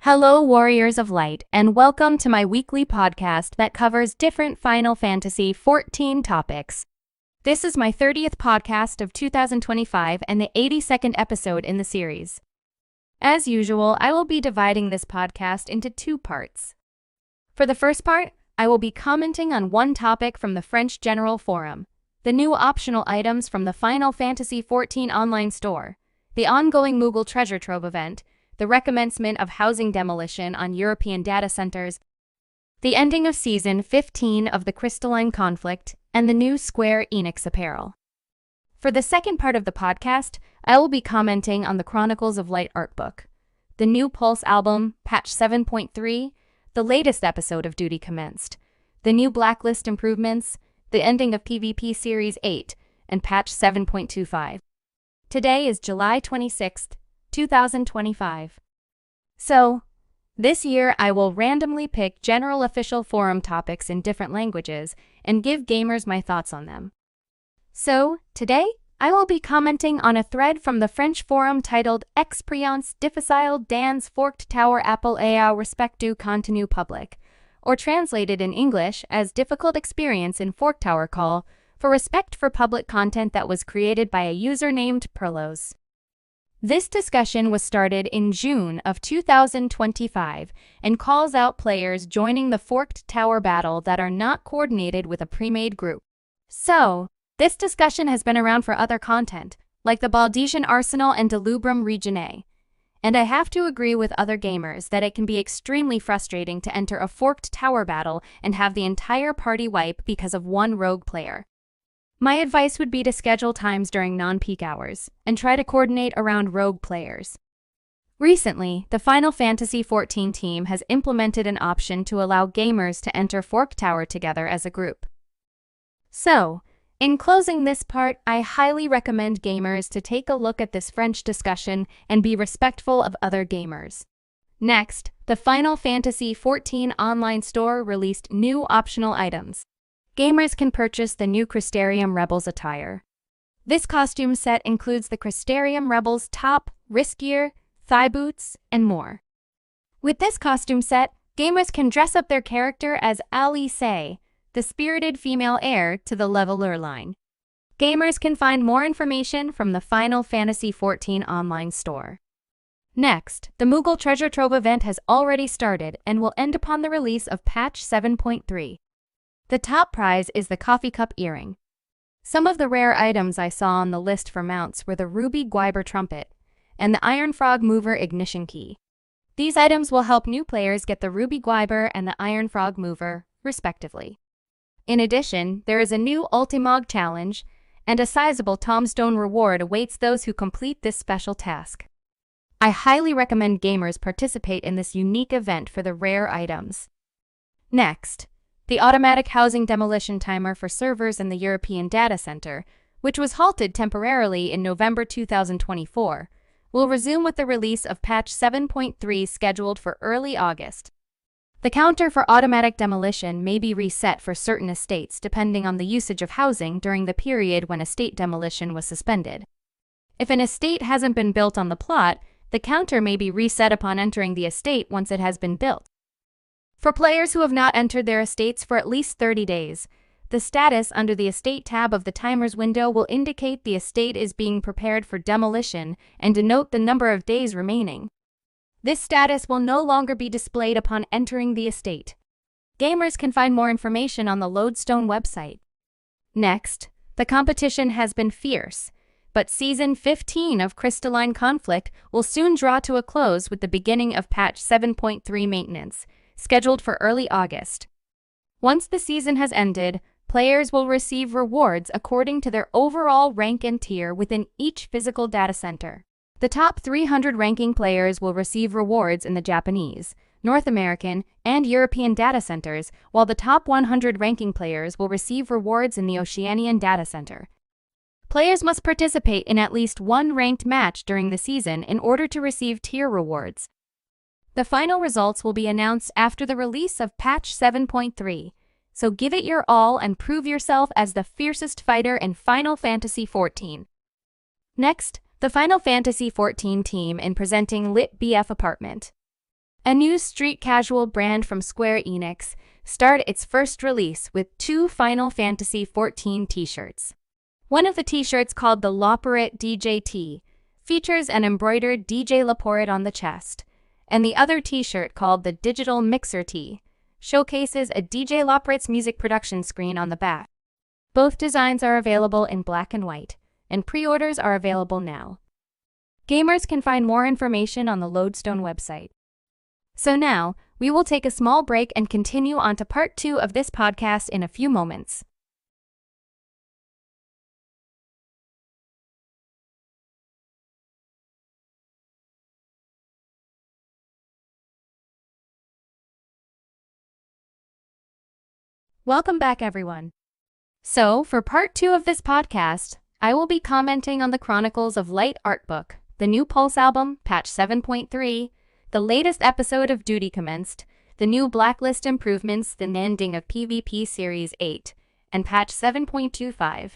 Hello, Warriors of Light, and welcome to my weekly podcast that covers different Final Fantasy XIV topics. This is my 30th podcast of 2025 and the 82nd episode in the series. As usual, I will be dividing this podcast into two parts. For the first part, I will be commenting on one topic from the French General Forum, the new optional items from the Final Fantasy XIV online store, the ongoing Moogle Treasure Trove event, the recommencement of housing demolition on European data centers, the ending of Season 15 of the Crystalline conflict, and the new Square Enix apparel. For the second part of the podcast, I will be commenting on the Chronicles of Light Artbook, the new Pulse album, patch 7.3, the latest episode of Duty Commenced, the new blacklist improvements, the ending of PvP Series 8, and patch 7.25. Today is July 26th, 2025. So, this year I will randomly pick general official forum topics in different languages and give gamers my thoughts on them. So, today I will be commenting on a thread from the French forum titled Expérience difficile dans Forked Tower appel respect du contenu public, or translated in English as difficult experience in Fork Tower call for respect for public content that was created by a user named Perlos. This discussion was started in June of 2025 and calls out players joining the Forked Tower battle that are not coordinated with a pre-made group. So, this discussion has been around for other content, like the Baldesian Arsenal and Delubrum Region A. And I have to agree with other gamers that it can be extremely frustrating to enter a Forked Tower battle and have the entire party wipe because of one rogue player. My advice would be to schedule times during non-peak hours, and try to coordinate around rogue players. Recently, the Final Fantasy XIV team has implemented an option to allow gamers to enter Fork Tower together as a group. So, in closing this part, I highly recommend gamers to take a look at this French discussion and be respectful of other gamers. Next, the Final Fantasy XIV online store released new optional items. Gamers can purchase the new Crystarium Rebels attire. This costume set includes the Crystarium Rebels top, wrist gear, thigh boots, and more. With this costume set, gamers can dress up their character as Alice, the spirited female heir to the Leveler line. Gamers can find more information from the Final Fantasy XIV online store. Next, the Moogle Treasure Trove event has already started and will end upon the release of patch 7.3. The top prize is the coffee cup earring. Some of the rare items I saw on the list for mounts were the Ruby Gwyber trumpet and the Iron Frog Mover ignition key. These items will help new players get the Ruby Gwyber and the Iron Frog Mover, respectively. In addition, there is a new Ultimog challenge, and a sizable tombstone reward awaits those who complete this special task. I highly recommend gamers participate in this unique event for the rare items. Next, the automatic housing demolition timer for servers in the European data center, which was halted temporarily in November 2024, will resume with the release of patch 7.3 scheduled for early August. The counter for automatic demolition may be reset for certain estates depending on the usage of housing during the period when estate demolition was suspended. If an estate hasn't been built on the plot, the counter may be reset upon entering the estate once it has been built. For players who have not entered their estates for at least 30 days, the status under the Estate tab of the timer's window will indicate the estate is being prepared for demolition and denote the number of days remaining. This status will no longer be displayed upon entering the estate. Gamers can find more information on the Lodestone website. Next, the competition has been fierce, but Season 15 of Crystalline Conflict will soon draw to a close with the beginning of patch 7.3 maintenance, scheduled for early August. Once the season has ended, players will receive rewards according to their overall rank and tier within each physical data center. The top 300 ranking players will receive rewards in the Japanese, North American, and European data centers, while the top 100 ranking players will receive rewards in the Oceanian data center. Players must participate in at least one ranked match during the season in order to receive tier rewards. The final results will be announced after the release of patch 7.3, so give it your all and prove yourself as the fiercest fighter in Final Fantasy XIV. Next, the Final Fantasy XIV team in presenting Lit BF Apartment. A new street casual brand from Square Enix started its first release with 2 Final Fantasy XIV t-shirts. One of the t-shirts, called the Loporit DJT, features an embroidered DJ Loporit on the chest, and the other t-shirt, called the Digital Mixer Tee, showcases a DJ Loporit's music production screen on the back. Both designs are available in black and white, and pre-orders are available now. Gamers can find more information on the Lodestone website. So now, we will take a small break and continue on to part 2 of this podcast in a few moments. Welcome back, everyone. So, for part 2 of this podcast, I will be commenting on the Chronicles of Light Artbook, the new Pulse album, patch 7.3, the latest episode of Duty Commenced, the new blacklist improvements, the ending of PvP Series 8, and patch 7.25.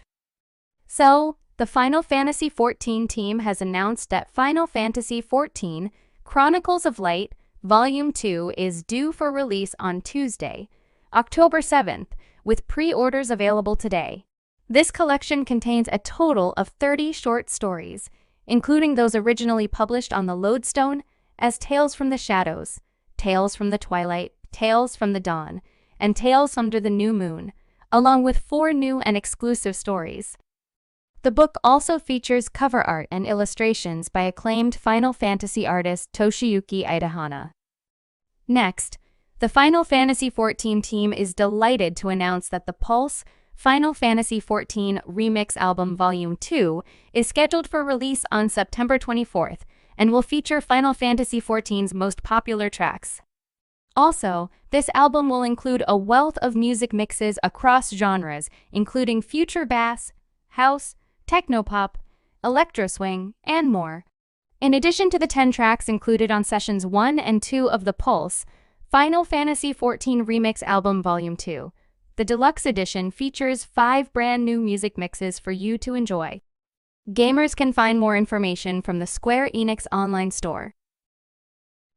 So, the Final Fantasy XIV team has announced that Final Fantasy XIV Chronicles of Light Volume 2 is due for release on Tuesday, October 7th, with pre-orders available today. This collection contains a total of 30 short stories, including those originally published on the Lodestone as Tales from the Shadows, Tales from the Twilight, Tales from the Dawn, and Tales Under the New Moon, along with 4 new and exclusive stories. The book also features cover art and illustrations by acclaimed Final Fantasy artist Toshiyuki Idahana. Next, the Final Fantasy XIV team is delighted to announce that the Pulse Final Fantasy XIV Remix Album Volume 2 is scheduled for release on September 24th and will feature Final Fantasy XIV's most popular tracks. Also, this album will include a wealth of music mixes across genres, including future bass, house, technopop, electro swing, and more. In addition to the 10 tracks included on Sessions 1 and 2 of the Pulse Final Fantasy XIV Remix Album Volume 2, the deluxe edition features 5 brand new music mixes for you to enjoy. Gamers can find more information from the Square Enix online store.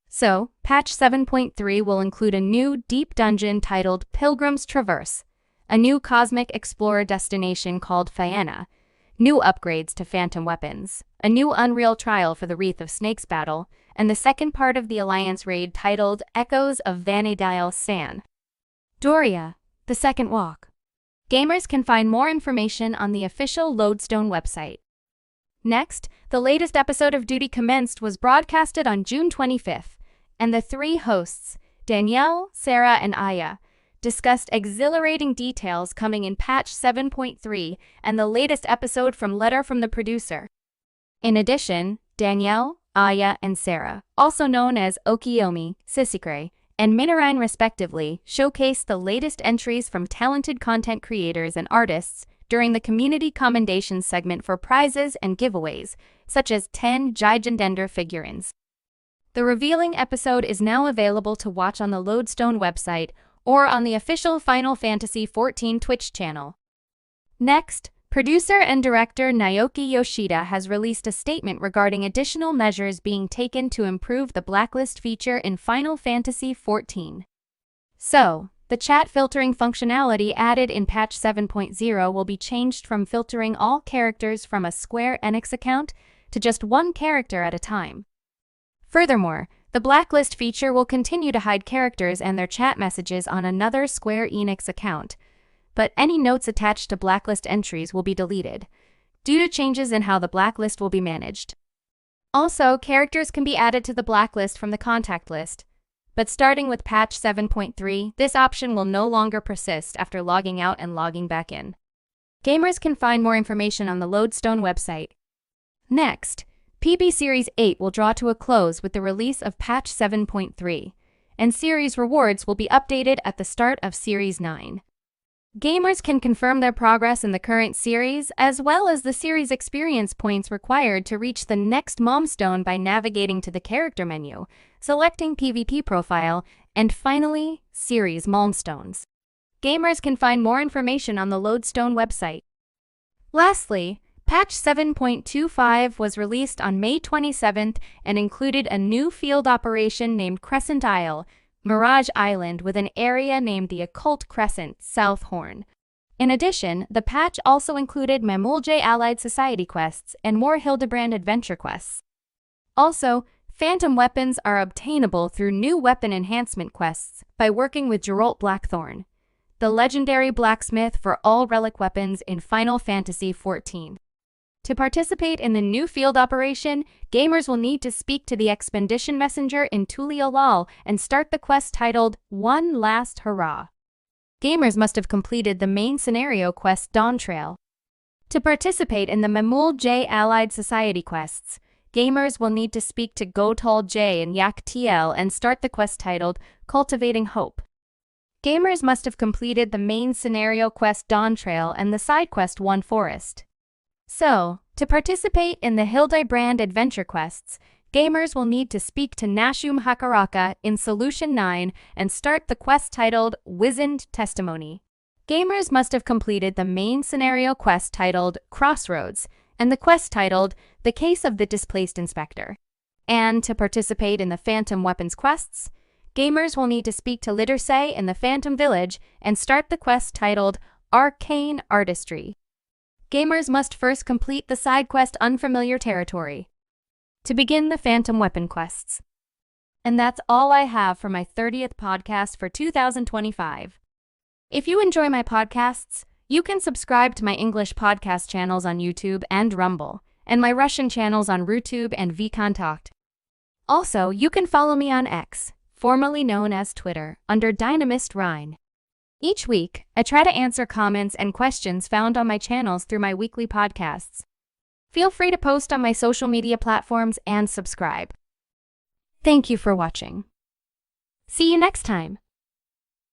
So, patch 7.3 will include a new deep dungeon titled Pilgrim's Traverse, a new cosmic explorer destination called Fianna, new upgrades to phantom weapons, a new Unreal trial for the Wreath of Snakes battle, and the second part of the Alliance raid titled Echoes of Vanadile San. Doria, the Second Walk. Gamers can find more information on the official Lodestone website. Next, the latest episode of Duty Commenced was broadcasted on June 25th, and the 3 hosts, Danielle, Sarah, and Aya, discussed exhilarating details coming in patch 7.3 and the latest episode from Letter from the Producer. In addition, Danielle, Aya, and Sarah, also known as Okiyomi, Sisikre, and Minaryne respectively, showcased the latest entries from talented content creators and artists during the Community Commendations segment for prizes and giveaways, such as 10 Gigandender figurines. The revealing episode is now available to watch on the Lodestone website or on the official Final Fantasy XIV Twitch channel. Next, producer and director Naoki Yoshida has released a statement regarding additional measures being taken to improve the blacklist feature in Final Fantasy XIV. So, the chat filtering functionality added in patch 7.0 will be changed from filtering all characters from a Square Enix account to just one character at a time. Furthermore, the blacklist feature will continue to hide characters and their chat messages on another Square Enix account, but any notes attached to blacklist entries will be deleted, due to changes in how the blacklist will be managed. Also, characters can be added to the blacklist from the contact list, but starting with patch 7.3, this option will no longer persist after logging out and logging back in. Gamers can find more information on the Lodestone website. Next, PB Series 8 will draw to a close with the release of patch 7.3, and series rewards will be updated at the start of Series 9. Gamers can confirm their progress in the current series, as well as the series experience points required to reach the next milestone by navigating to the character menu, selecting PvP profile, and finally, series milestones. Gamers can find more information on the Lodestone website. Lastly, Patch 7.25 was released on May 27th and included a new field operation named Crescent Isle, Mirage Island with an area named the Occult Crescent, South Horn. In addition, the patch also included Moogle Allied Society quests and more Hildebrand adventure quests. Also, phantom weapons are obtainable through new weapon enhancement quests by working with Geralt Blackthorn, the legendary blacksmith for all relic weapons in Final Fantasy XIV. To participate in the new field operation, gamers will need to speak to the Expedition Messenger in Tuliolal and start the quest titled One Last Hurrah. Gamers must have completed the main scenario quest Dawntrail. To participate in the Moogle Allied Society quests, gamers will need to speak to Gotol J and Yak TL and start the quest titled Cultivating Hope. Gamers must have completed the main scenario quest Dawntrail and the side quest One Forest. So, to participate in the Hildebrand adventure quests, gamers will need to speak to Nashum Hakaraka in Solution 9 and start the quest titled Wizened Testimony. Gamers must have completed the main scenario quest titled Crossroads and the quest titled The Case of the Displaced Inspector. And to participate in the Phantom Weapons quests, gamers will need to speak to Liddersay in the Phantom Village and start the quest titled Arcane Artistry. Gamers must first complete the side quest Unfamiliar Territory to begin the Phantom Weapon quests. And that's all I have for my 30th podcast for 2025. If you enjoy my podcasts, you can subscribe to my English podcast channels on YouTube and Rumble, and my Russian channels on Rutube and vKontakt. Also, you can follow me on X, formerly known as Twitter, under Dynamis Ryne. Each week, I try to answer comments and questions found on my channels through my weekly podcasts. Feel free to post on my social media platforms and subscribe. Thank you for watching. See you next time.